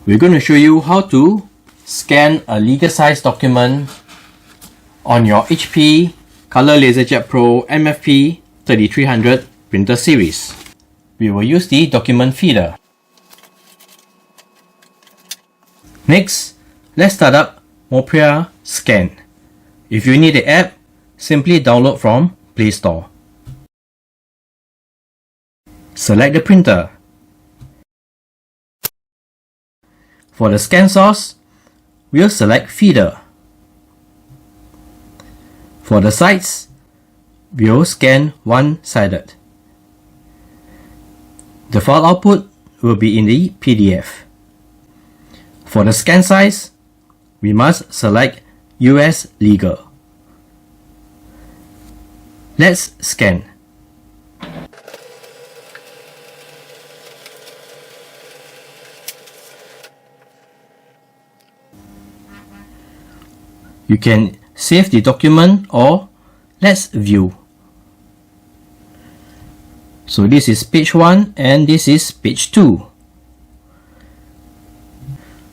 We're going to show you how to scan a legal size document on your HP Color LaserJet Pro MFP 3300 printer series. We will use the document feeder. Next, let's start up Mopria Scan. If you need the app, simply download from Play Store. Select the printer. For the scan source, we'll select feeder. For the sides, we'll scan one-sided. The file output will be in the PDF. For the scan size, we must select US Legal. Let's scan. You can save the document or let's view. So this is page 1 and this is page 2.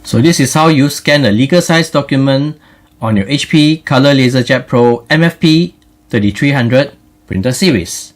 So this is how you scan a legal size document on your HP Color LaserJet Pro MFP 3300 printer series.